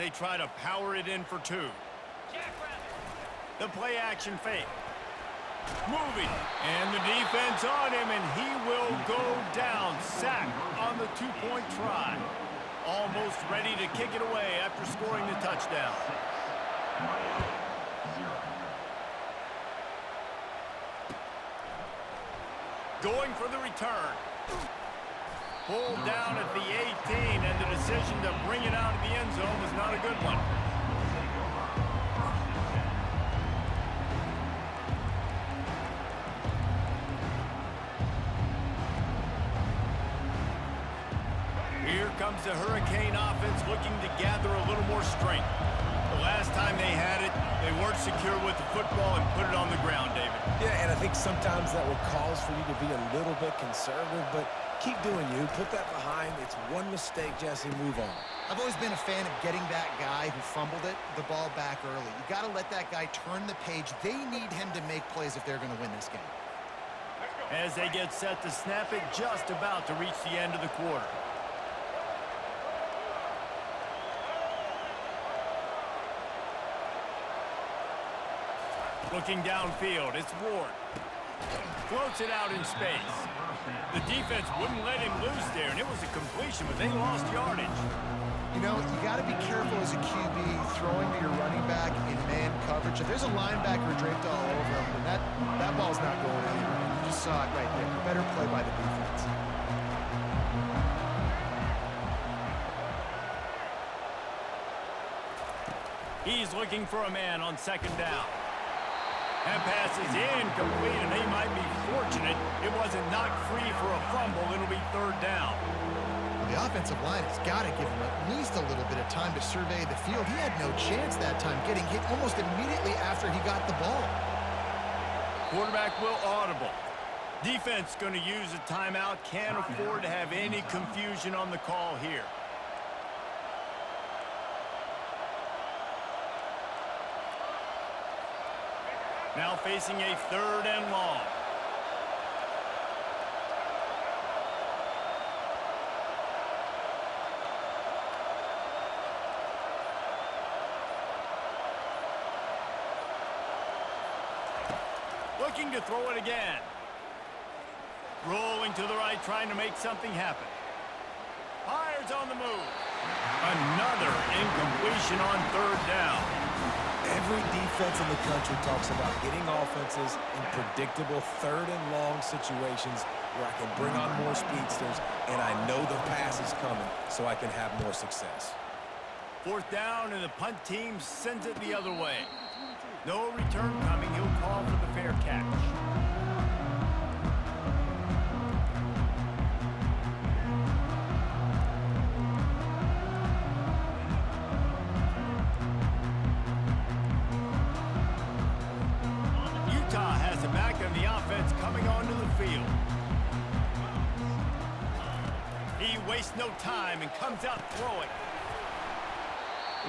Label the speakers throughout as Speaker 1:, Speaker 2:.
Speaker 1: they try to power it in for two. The play action fake. Moving. And the defense on him, and he will go down. Sack on the two-point try. Almost ready to kick it away after scoring the touchdown. Going for the return. Pulled down at the 18, and the decision to bring it out of the end zone was not a good one. Here comes the Hurricane offense looking to gather a little more strength. The last time they had it, they weren't secure with the football and put it on the ground, David.
Speaker 2: Yeah, and I think sometimes that will cause for you to be a little bit conservative, but keep doing you. Put that behind. It's one mistake, Jesse. Move on.
Speaker 3: I've always been a fan of getting that guy who fumbled it, the ball back early. You got to let that guy turn the page. They need him to make plays if they're going to win this game.
Speaker 1: As they get set to snap it, just about to reach the end of the quarter. Looking downfield, it's Ward. Floats it out in space. The defense wouldn't let him loose there, and it was a completion, but they lost yardage.
Speaker 3: You know, you got to be careful as a QB throwing to your running back in man coverage. If there's a linebacker draped all over him, then that ball's not going anywhere. You just saw it right there. Better play by the defense.
Speaker 1: He's looking for a man on second down. That pass is incomplete, and they might be fortunate it wasn't knocked free for a fumble. It'll be third down.
Speaker 3: The offensive line has got to give him at least a little bit of time to survey the field. He had no chance that time, getting hit almost immediately after he got the ball.
Speaker 1: Quarterback will audible. Defense going to use a timeout. Can't afford to have any confusion on the call here. Now facing a third and long. Looking to throw it again. Rolling to the right, trying to make something happen. Fires on the move. Another incompletion on third down.
Speaker 2: Every defense in the country talks about getting offenses in predictable third and long situations where I can bring on more speedsters and I know the pass is coming so I can have more success.
Speaker 1: Fourth down, and the punt team sends it the other way. No return coming. He'll call for the fair catch. Coming onto the field. He wastes no time and comes out throwing.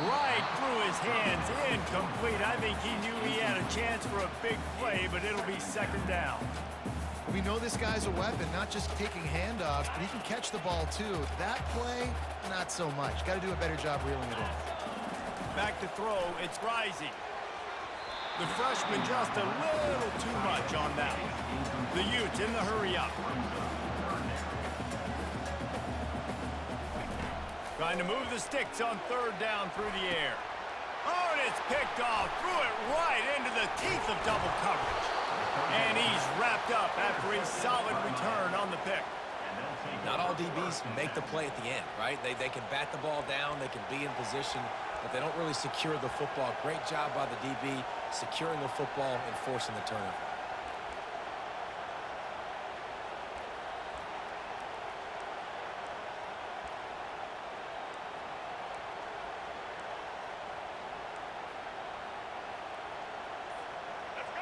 Speaker 1: Right through his hands, incomplete. I think he knew he had a chance for a big play, but it'll be second down.
Speaker 3: We know this guy's a weapon, not just taking handoffs, but he can catch the ball too. That play, not so much. Got to do a better job reeling it in.
Speaker 1: Back to throw, it's Rising. The freshman just a little too much on that one. The Utes in the hurry-up. Trying to move the sticks on third down through the air. Oh, and it's picked off. Threw it right into the teeth of double coverage. And he's wrapped up after a solid return on the pick.
Speaker 2: Not all DBs make the play at the end, right? They can bat the ball down, they can be in position, but they don't really secure the football. Great job by the DB securing the football and forcing the turnover.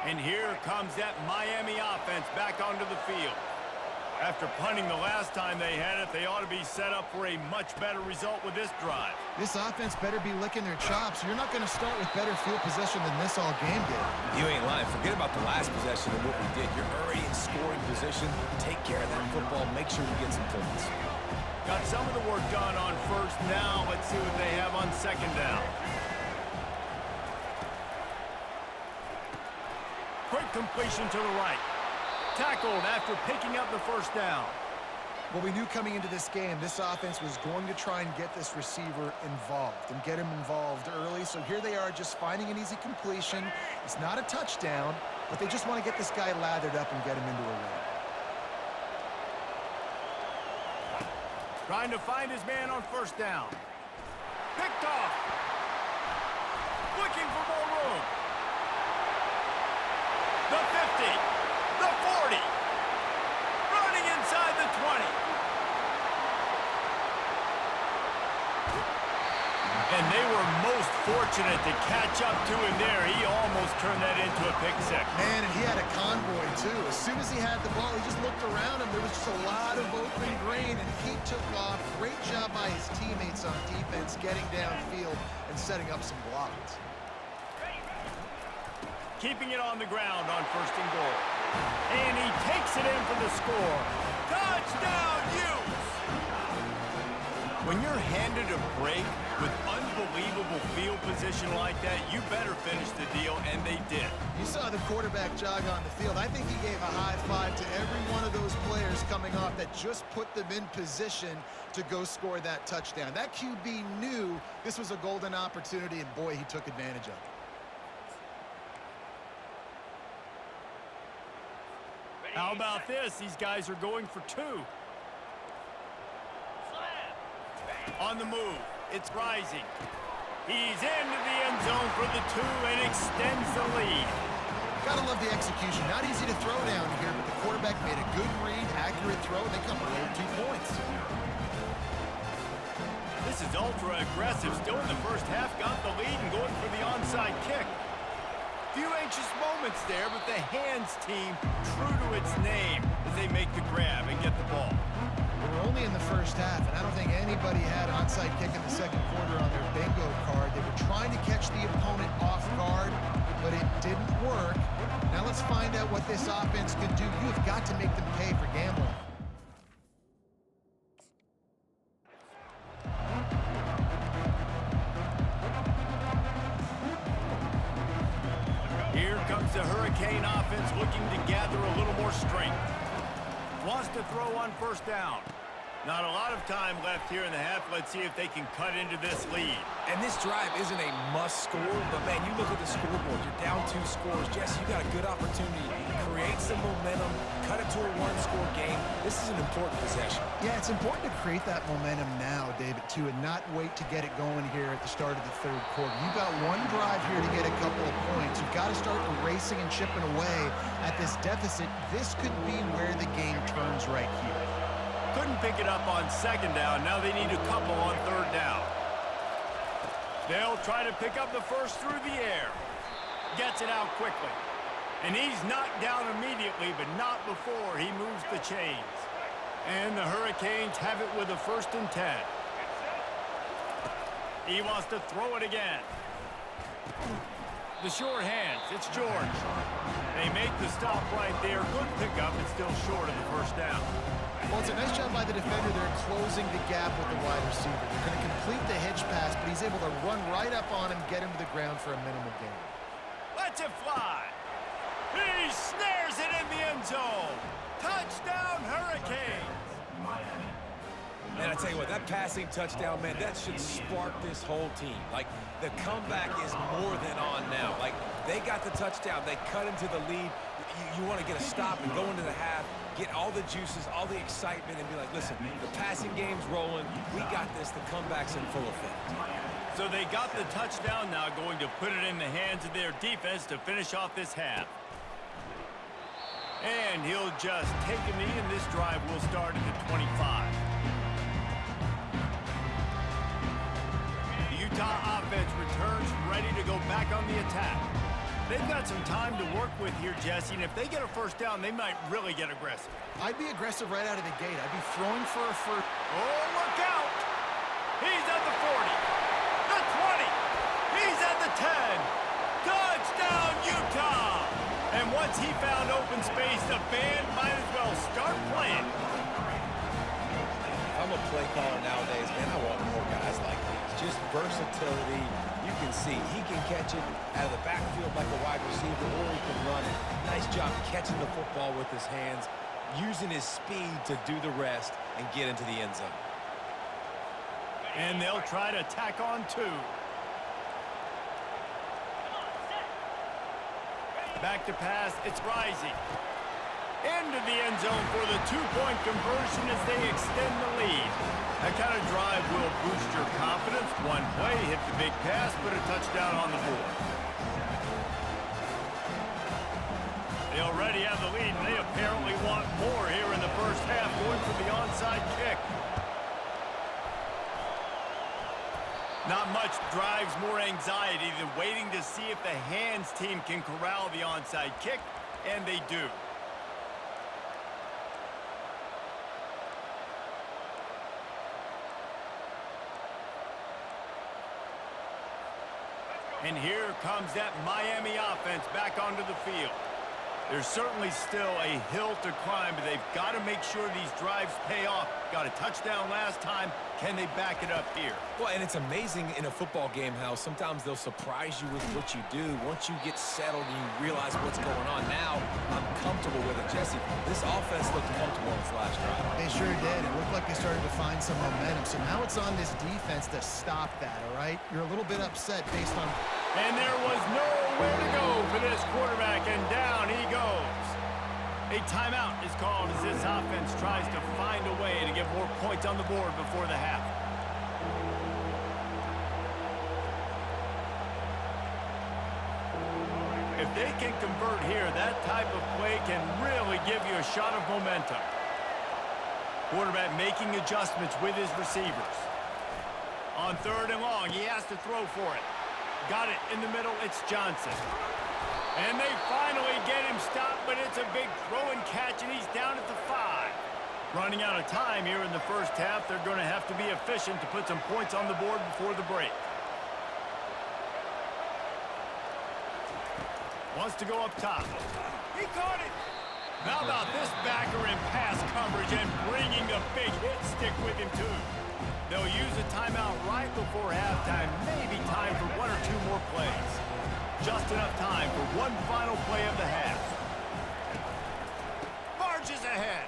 Speaker 1: And here comes that Miami offense back onto the field. After punting the last time they had it, they ought to be set up for a much better result with this drive.
Speaker 3: This offense better be licking their chops. You're not going to start with better field possession than this all game did.
Speaker 2: You ain't lying. Forget about the last possession and what we did. You're already in scoring position. Take care of that football. Make sure you get some points.
Speaker 1: Got some of the work done on first. Now let's see what they have on second down. Quick completion to the right. Tackled after picking up the first down.
Speaker 3: Well, we knew coming into this game, this offense was going to try and get this receiver involved and get him involved early. So here they are just finding an easy completion. It's not a touchdown, but they just want to get this guy lathered up and get him into a run.
Speaker 1: Trying to find his man on first down. Picked off. Looking for more room. The 50. The 40. Running inside the 20. And they were most fortunate to catch up to him there. He almost turned that into a pick six.
Speaker 3: Man, and he had a convoy, too. As soon as he had the ball, he just looked around him. There was just a lot of open grain, and he took off. Great job by his teammates on defense, getting downfield and setting up some blocks.
Speaker 1: Keeping it on the ground on first and goal. And he takes it in for the score. Touchdown, Utes! When you're handed a break with unbelievable field position like that, you better finish the deal, and they did.
Speaker 3: You saw the quarterback jog on the field. I think he gave a high five to every one of those players coming off that just put them in position to go score that touchdown. That QB knew this was a golden opportunity, and boy, he took advantage of it.
Speaker 1: How about this? These guys are going for two. On the move. It's rising. He's into the end zone for the two and extends the lead.
Speaker 3: Gotta love the execution. Not easy to throw down here, but the quarterback made a good read, accurate throw, and they come away with 2 points.
Speaker 1: This is ultra aggressive. Still in the first half, got the lead and going for the onside kick. Few anxious moments there, but the hands team true to its name as they make the grab and get the ball.
Speaker 3: We're only in the first half, and I don't think anybody had onside kick in the second quarter on their bingo card. They were trying to catch the opponent off guard, but it didn't work. Now let's find out what this offense can do. You have got to make them pay for gambling.
Speaker 1: Here comes the Hurricane offense looking to gather a little more strength. Wants to throw on first down. Not a lot of time left here in the half. Let's see if they can cut into this lead.
Speaker 2: And this drive isn't a must score, but man, you look at the scoreboard. You're down 2 scores. Jesse, you got a good opportunity. Create some momentum. Cut it to a 1-score game. This is an important possession.
Speaker 3: Yeah, it's important to create that momentum now, David, too, and not wait to get it going here at the start of the third quarter. You've got one drive here to get a couple of points. You've got to start erasing and chipping away at this deficit. This could be where the game turns right here.
Speaker 1: Couldn't pick it up on second down. Now they need a couple on third down. They'll try to pick up the first through the air. Gets it out quickly. And he's knocked down immediately, but not before he moves the chains. And the Hurricanes have it with a 1st and 10. He wants to throw it again. The short hands. It's George. They make the stop right there. Good pickup. It's still short of the first down.
Speaker 3: Well, it's a nice job by the defender. They're closing the gap with the wide receiver. They're going to complete the hitch pass, but he's able to run right up on him, get him to the ground for a minimal gain.
Speaker 1: Lets it fly. He snares it in the end zone. Touchdown, Hurricanes.
Speaker 2: Man, I tell you what, that passing touchdown, man, that should spark this whole team. Like, the comeback is more than on now. Like, they got the touchdown. They cut into the lead. You want to get a stop and go into the half, get all the juices, all the excitement, and be like, listen, the passing game's rolling. We got this. The comeback's in full effect.
Speaker 1: So they got the touchdown now, going to put it in the hands of their defense to finish off this half. And he'll just take a knee, and this drive will start at the 25. The Utah offense returns ready to go back on the attack. They've got some time to work with here, Jesse, and if they get a first down, they might really get aggressive.
Speaker 3: I'd be aggressive right out of the gate. I'd be throwing for a first.
Speaker 1: Oh, look out! He's at the 40, the 20, he's at the 10. Touchdown, Utah! And once he found open space, the band might as well start playing.
Speaker 2: If I'm a play caller nowadays, man, I want more guys like these. Just versatility. You can see he can catch it out of the backfield like a wide receiver, or he can run it. Nice job catching the football with his hands, using his speed to do the rest and get into the end zone.
Speaker 1: And they'll try to tack on 2. Back to pass, it's Rising. Into the end zone for the 2-point conversion as they extend the lead. That kind of drive will boost your confidence. One play, hit the big pass, put a touchdown on the board. They already have the lead, and they apparently want more here in the first half, going for the onside kick. Not much drives more anxiety than waiting to see if the hands team can corral the onside kick, and they do. And here comes that Miami offense back onto the field. There's certainly still a hill to climb, but they've got to make sure these drives pay off. Got a touchdown last time. Can they back it up here?
Speaker 2: Well, and it's amazing in a football game how sometimes they'll surprise you with what you do. Once you get settled and you realize what's going on, now I'm comfortable with it, Jesse. This offense looked comfortable in its last drive.
Speaker 3: They sure did. It looked like they started to find some momentum. So now it's on this defense to stop that, all right? You're a little bit upset based on...
Speaker 1: And there was nowhere to go for this quarterback, and down he goes. A timeout is called as this offense tries to find a way to get more points on the board before the half. If they can convert here, that type of play can really give you a shot of momentum. Quarterback making adjustments with his receivers. On 3rd and long, he has to throw for it. Got it in the middle, it's Johnson. And they finally get him stopped, but it's a big throw and catch, and he's down at the 5. Running out of time here in the first half. They're going to have to be efficient to put some points on the board before the break. Wants to go up top. He caught it. How about this backer in pass coverage and bringing the big hit stick with him, too. They'll use a timeout right before halftime. Maybe time for 1 or 2 more plays. Just enough time for one final play of the half. Barges ahead.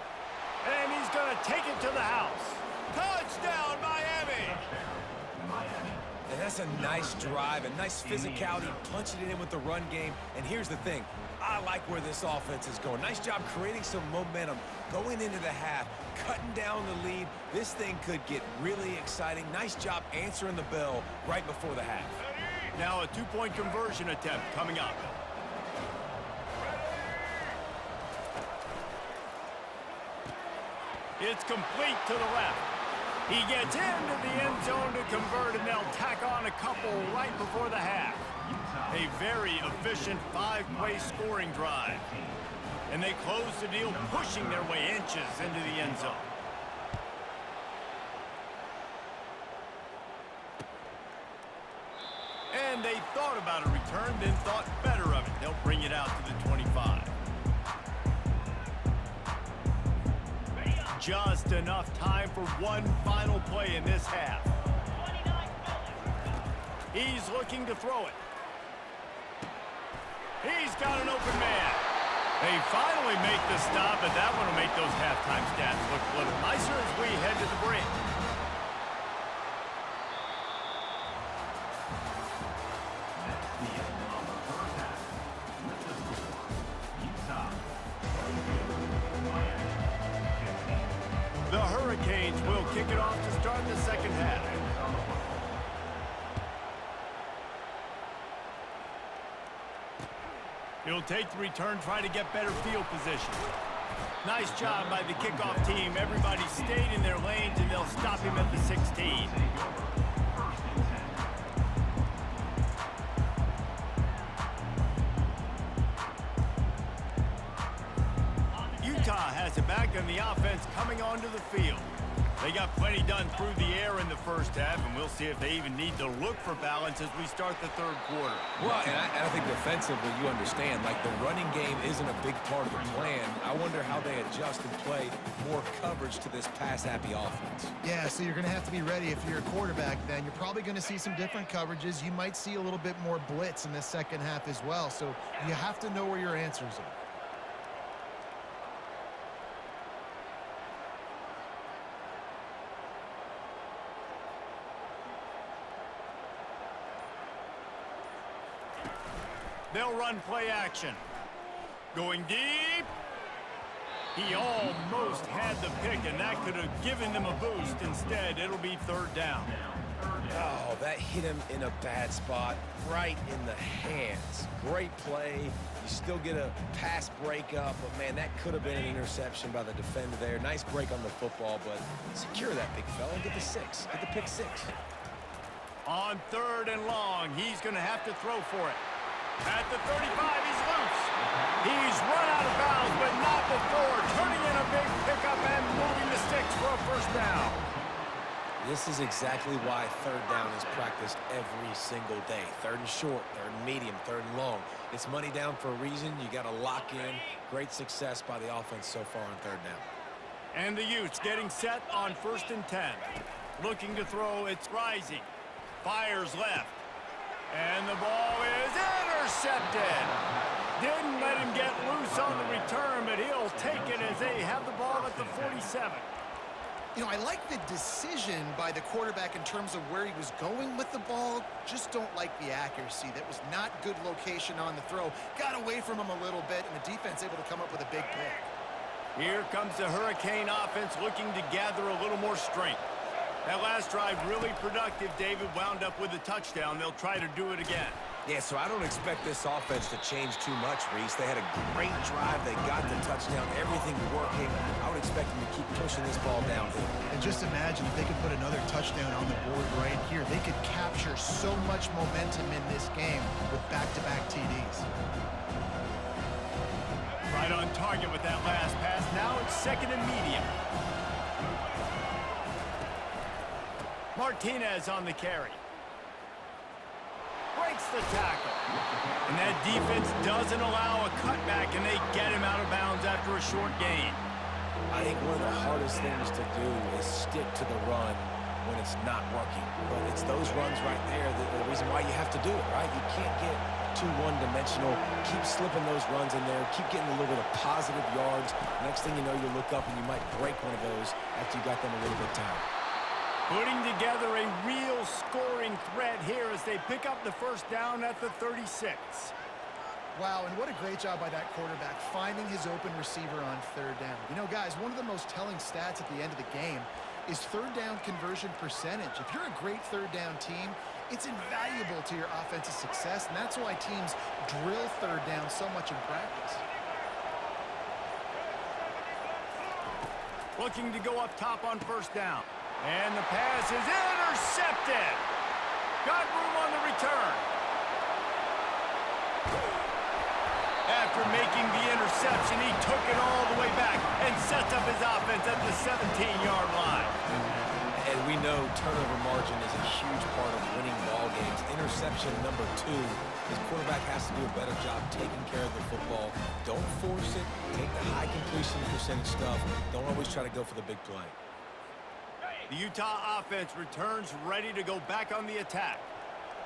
Speaker 1: And he's going to take it to the house. Touchdown, Miami!
Speaker 2: And that's a nice drive, a nice physicality, punching it in with the run game. And here's the thing. I like where this offense is going. Nice job creating some momentum, going into the half, cutting down the lead. This thing could get really exciting. Nice job answering the bell right before the half.
Speaker 1: Now a 2-point conversion attempt coming up. It's complete to the left. He gets into the end zone to convert, and they'll tack on a couple right before the half. A very efficient 5-play scoring drive. And they close the deal, pushing their way inches into the end zone. And they thought about a return, then thought better of it. They'll bring it out to the 25. Just enough time for one final play in this half. He's looking to throw it. He's got an open man. They finally make the stop, but that one will make those halftime stats look a little nicer as we head to the break. The Hurricanes will kick it off to start the second half. He'll take the return, try to get better field position. Nice job by the kickoff team. Everybody stayed in their lanes, and they'll stop him at the 16. pass it back, and the offense coming onto the field. They got plenty done through the air in the first half, and we'll see if they even need to look for balance as we start the third quarter.
Speaker 2: Well, and I think defensively, you understand, like the running game isn't a big part of the plan. I wonder how they adjust and play more coverage to this pass-happy offense.
Speaker 3: Yeah, so you're going to have to be ready if you're a quarterback then. You're probably going to see some different coverages. You might see a little bit more blitz in the second half as well, so you have to know where your answers are.
Speaker 1: They'll run play action. Going deep. He almost had the pick, and that could have given them a boost. Instead, it'll be third down.
Speaker 2: Oh, that hit him in a bad spot, right in the hands. Great play. You still get a pass breakup, but, man, that could have been an interception by the defender there. Nice break on the football, but secure that big fella and get the six. Get the pick six.
Speaker 1: On third and long, he's going to have to throw for it. At the 35, he's loose. He's run out of bounds, but not before turning in a big pickup and moving the sticks for a first down.
Speaker 2: This is exactly why third down is practiced every single day. Third and short, third and medium, third and long. It's money down for a reason. You got to lock in. Great success by the offense so far on third down.
Speaker 1: And the Utes getting set on 1st and 10. Looking to throw, it's rising. Fires left. And the ball is intercepted. Didn't let him get loose on the return, but he'll take it as they have the ball at the 47.
Speaker 3: You know, I like the decision by the quarterback in terms of where he was going with the ball. Just don't like the accuracy. That was not good location on the throw. Got away from him a little bit, and the defense able to come up with a big pick.
Speaker 1: Here comes the Hurricane offense looking to gather a little more strength. That last drive really productive. David wound up with a touchdown. They'll try to do it again.
Speaker 2: Yeah, so I don't expect this offense to change too much, Reese. They had a great drive. They got the touchdown. Everything working. I would expect them to keep pushing this ball downhill.
Speaker 3: And just imagine if they could put another touchdown on the board right here. They could capture so much momentum in this game with back-to-back TDs.
Speaker 1: Right on target with that last pass. Now it's 2nd and medium. Martinez on the carry. Breaks the tackle. And that defense doesn't allow a cutback, and they get him out of bounds after a short gain.
Speaker 2: I think one of the hardest things to do is stick to the run when it's not working. But it's those runs right there that are the reason why you have to do it, right? You can't get too one-dimensional. Keep slipping those runs in there. Keep getting a little bit of positive yards. Next thing you know, you look up and you might break one of those after you got them a little bit tired.
Speaker 1: Putting together a real scoring threat here as they pick up the first down at the 36.
Speaker 3: Wow, and what a great job by that quarterback finding his open receiver on third down. You know, guys, one of the most telling stats at the end of the game is third down conversion percentage. If you're a great third down team, it's invaluable to your offensive success, and that's why teams drill third down so much in practice.
Speaker 1: Looking to go up top on first down. And the pass is intercepted. Got room on the return. After making the interception, he took it all the way back and sets up his offense at the 17-yard line.
Speaker 2: And we know turnover margin is a huge part of winning ball games. Interception number 2. His quarterback has to do a better job taking care of the football. Don't force it. Take the high completion percentage stuff. Don't always try to go for the big play.
Speaker 1: The Utah offense returns ready to go back on the attack.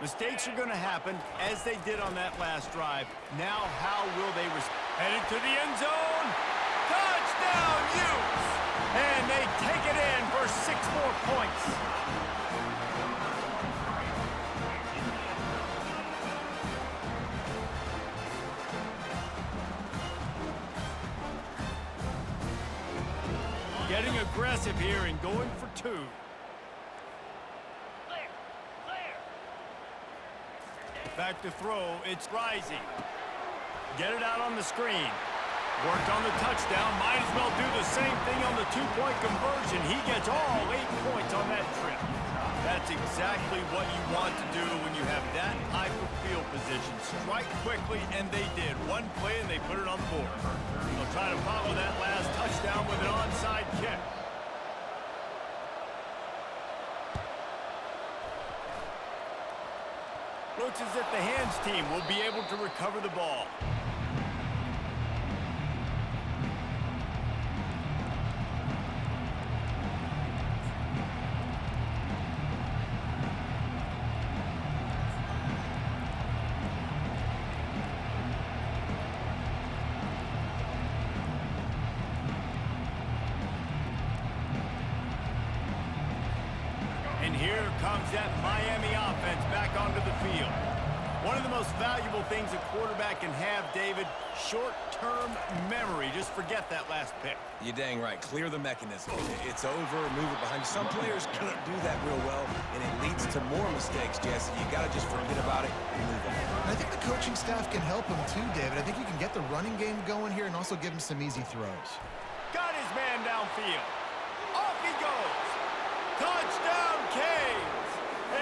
Speaker 1: Mistakes are going to happen, as they did on that last drive. Now, how will they respond? Headed to the end zone. Touchdown, Utes! And they take it in for 6 more points. Getting aggressive here and going for 2. Back to throw, it's rising. Get it out on the screen. Worked on the touchdown, might as well do the same thing on the 2-point conversion. He gets all 8 points on that trip. That's exactly what you want to do when you have that type of field position. Strike quickly, and they did. One play, and they put it on the board. They'll try to follow that last touchdown with an onside kick. Looks as if the hands team will be able to recover the ball. And here comes that Miami offense back onto the field. One of the most valuable things a quarterback can have, David, short-term memory. Just forget that last pick.
Speaker 2: You're dang right. Clear the mechanism. It's over, move it behind you. Some players can't do that real well, and it leads to more mistakes, Jesse. You got to just forget about it and move on.
Speaker 3: And I think the coaching staff can help him too, David. I think you can get the running game going here and also give him some easy throws.
Speaker 1: Got his man downfield. Off he goes. Touchdown, Canes!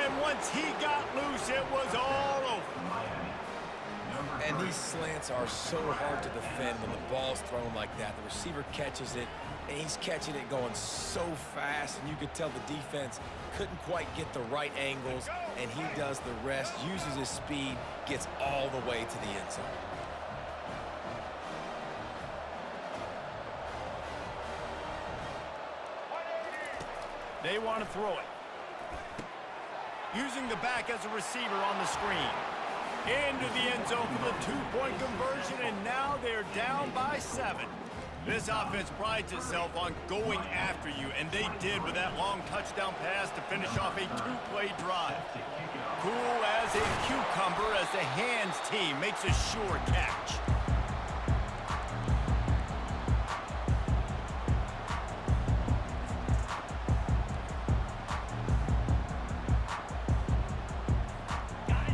Speaker 1: And once he got loose, it was all over.
Speaker 2: And these slants are so hard to defend when the ball's thrown like that. The receiver catches it, and he's catching it going so fast, and you could tell the defense couldn't quite get the right angles, and he does the rest, uses his speed, gets all the way to the end zone.
Speaker 1: They want to throw it. Using the back as a receiver on the screen. Into the end zone for the two-point conversion, and now they're down by 7. This offense prides itself on going after you, and they did with that long touchdown pass to finish off a two-play drive. Cool as a cucumber as the hands team makes a sure catch.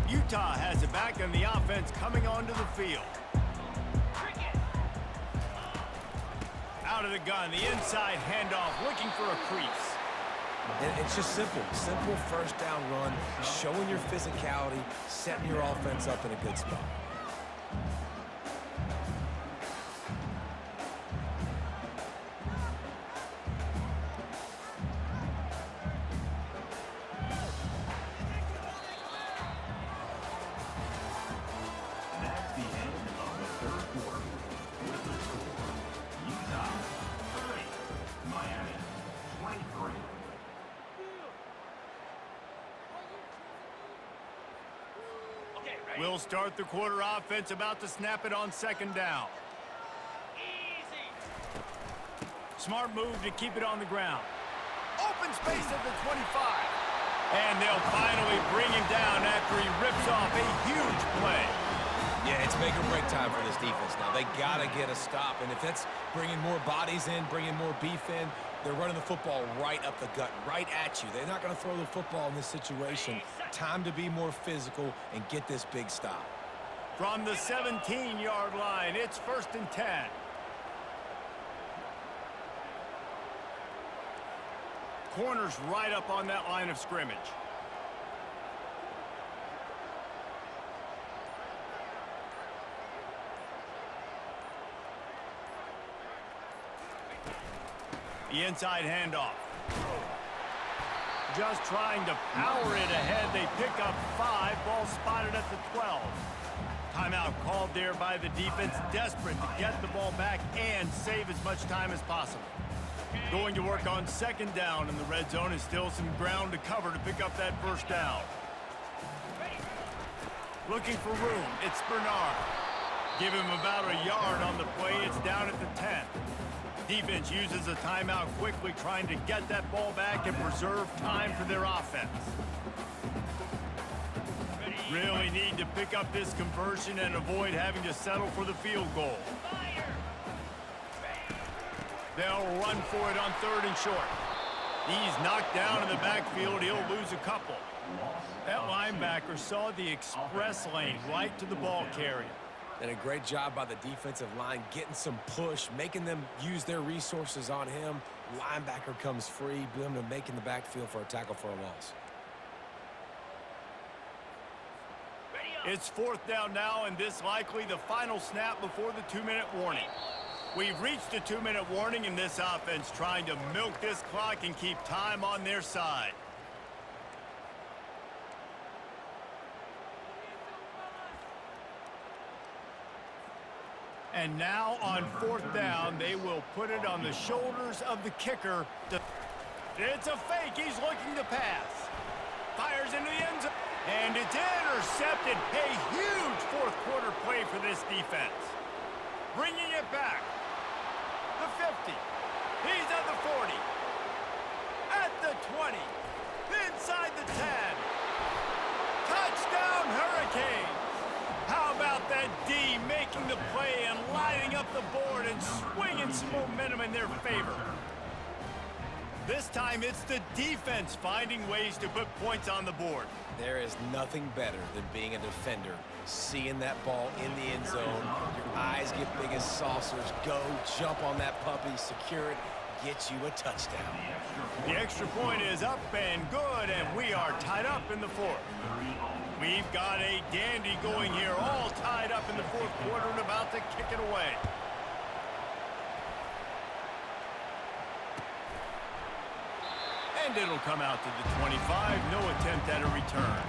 Speaker 1: Utah has it back, and the offense coming onto the field. Out of the gun, the inside handoff, looking for a crease.
Speaker 2: And it's just simple. Simple first down run, showing your physicality, setting your offense up in a good spot.
Speaker 1: We'll start the quarter offense, about to snap it on second down. Smart move to keep it on the ground. Open space at the 25. And they'll finally bring him down after he rips off a huge play.
Speaker 2: Yeah, it's make or break time for this defense now. They got to get a stop, and if that's bringing more bodies in, bringing more beef in, they're running the football right up the gut, right at you. They're not going to throw the football in this situation. Time to be more physical and get this big stop.
Speaker 1: From the 17-yard line, it's 1st and 10. Corners right up on that line of scrimmage. The inside handoff. Just trying to power it ahead. They pick up 5. Ball spotted at the 12. Timeout called there by the defense, desperate to get the ball back and save as much time as possible. Going to work on second down, and the red zone is still some ground to cover to pick up that first down. Looking for room. It's Bernard. Give him about a yard on the play. It's down at the 10. Defense uses a timeout quickly, trying to get that ball back and preserve time for their offense. Really need to pick up this conversion and avoid having to settle for the field goal. They'll run for it on 3rd and short. He's knocked down in the backfield. He'll lose a couple. That linebacker saw the express lane right to the ball carrier.
Speaker 2: And a great job by the defensive line, getting some push, making them use their resources on him. Linebacker comes free, boom, to making the backfield for a tackle for a loss.
Speaker 1: Ready It's fourth down now, and this likely the final snap before the 2-minute warning. We've reached a 2-minute warning, and this offense trying to milk this clock and keep time on their side. And now on fourth down, they will put it on the shoulders of the kicker. It's a fake. He's looking to pass. Fires into the end zone. And it's intercepted. A huge fourth quarter play for this defense. Bringing it back. The 50. He's at the 40. At the 20. Inside the 10. Touchdown Hurricanes. How about that D making the play and lining up the board and swinging some momentum in their favor? This time it's the defense finding ways to put points on the board.
Speaker 2: There is nothing better than being a defender, seeing that ball in the end zone, your eyes get big as saucers, go, jump on that puppy, secure it, get you a touchdown.
Speaker 1: The extra point is up and good, and we are tied up in the fourth. We've got a dandy going here, all tied up in the fourth quarter and about to kick it away. And it'll come out to the 25. No attempt at a return.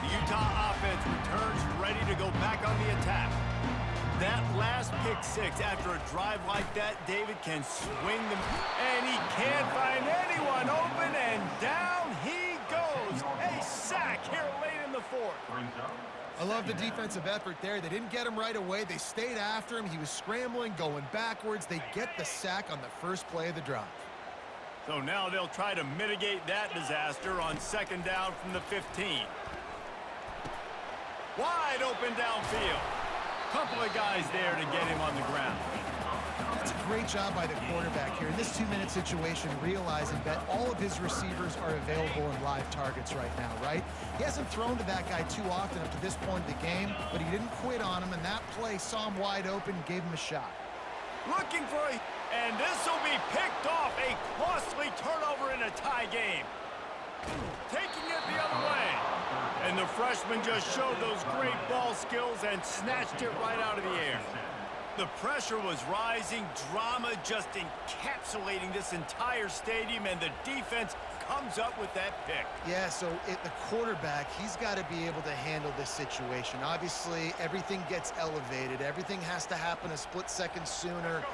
Speaker 1: The Utah offense returns ready to go back on the attack. That last pick six after a drive like that, David can swing them. And he can't find anyone open, and down he goes. A sack here late in the fourth.
Speaker 3: I love the defensive effort there. They didn't get him right away. They stayed after him. He was scrambling, going backwards. They get the sack on the first play of the drive.
Speaker 1: So now they'll try to mitigate that disaster on second down from the 15. Wide open downfield. Couple of guys there to get him on the ground.
Speaker 3: That's a great job by the quarterback here in this 2-minute situation, realizing that all of his receivers are available in live targets right now, right? He hasn't thrown to that guy too often up to this point of the game, but he didn't quit on him, and that play saw him wide open, gave him a shot.
Speaker 1: Looking for a... And this will be picked off. A costly turnover in a tie game. Taking it the other way. And the freshman just showed those great ball skills and snatched it right out of the air. The pressure was rising, drama just encapsulating this entire stadium, and the defense comes up with that pick.
Speaker 3: Yeah, so the quarterback, he's got to be able to handle this situation. Obviously, everything gets elevated. Everything has to happen a split second sooner.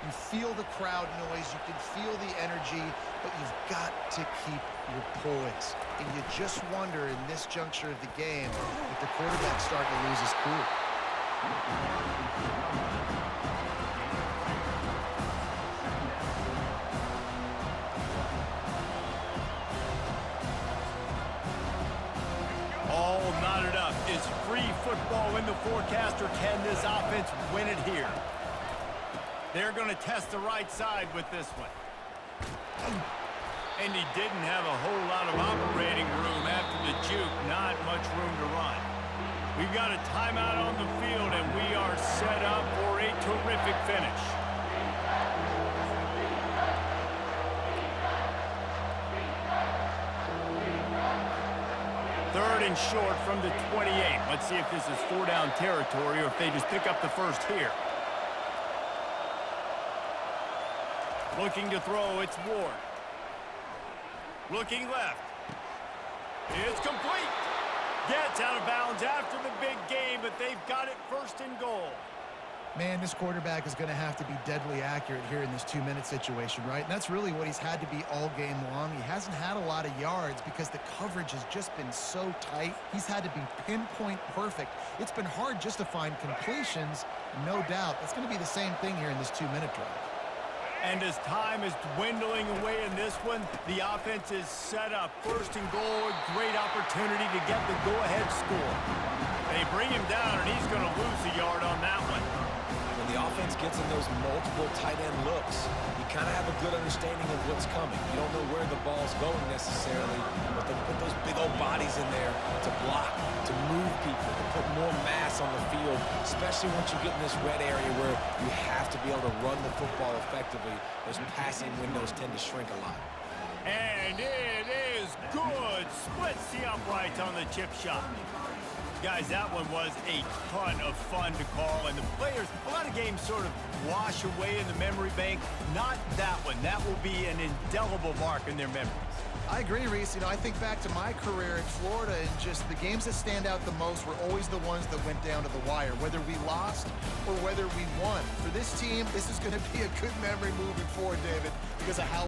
Speaker 3: You feel the crowd noise. You can feel the energy, but you've got to keep your poise. And you just wonder in this juncture of the game if the quarterback's starting to lose his cool.
Speaker 1: All knotted up. Is free football in the forecast, or can this offense win it here? They're going to test the right side with this one. And he didn't have a whole lot of operating room after the juke. Not much room to run. We've got a timeout on the field, and we are set up for a terrific finish. Third and short from the 28. Let's see if this is 4-down territory or if they just pick up the first here. Looking to throw, it's Ward. Looking left. It's complete. Gets out of bounds after the big game, but they've got it first and goal.
Speaker 3: Man, this quarterback is going to have to be deadly accurate here in this 2-minute situation, right? And that's really what he's had to be all game long. He hasn't had a lot of yards because the coverage has just been so tight. He's had to be pinpoint perfect. It's been hard just to find completions, no doubt. That's going to be the same thing here in this 2-minute drive.
Speaker 1: And as time is dwindling away in this one, the offense is set up. First and goal, a great opportunity to get the go-ahead score. They bring him down, and he's going to lose a yard on that one.
Speaker 2: When the offense gets in those multiple tight end looks, you kind of have a good understanding of what's coming. You don't know where the ball's going necessarily, but they put those big old bodies in there to block, to move people, to put more mass on the field, especially once you get in this red area where you have to be able to run the football effectively. Those passing windows tend to shrink a lot.
Speaker 1: And it is good. Splits the uprights on the chip shot. Guys, that one was a ton of fun to call, and the players, a lot of games sort of wash away in the memory bank. Not that one. That will be an indelible mark in their memories.
Speaker 3: I agree, Reese. You know, I think back to my career in Florida, and just the games that stand out the most were always the ones that went down to the wire, whether we lost or whether we won. For this team, this is going to be a good memory moving forward, David, because of how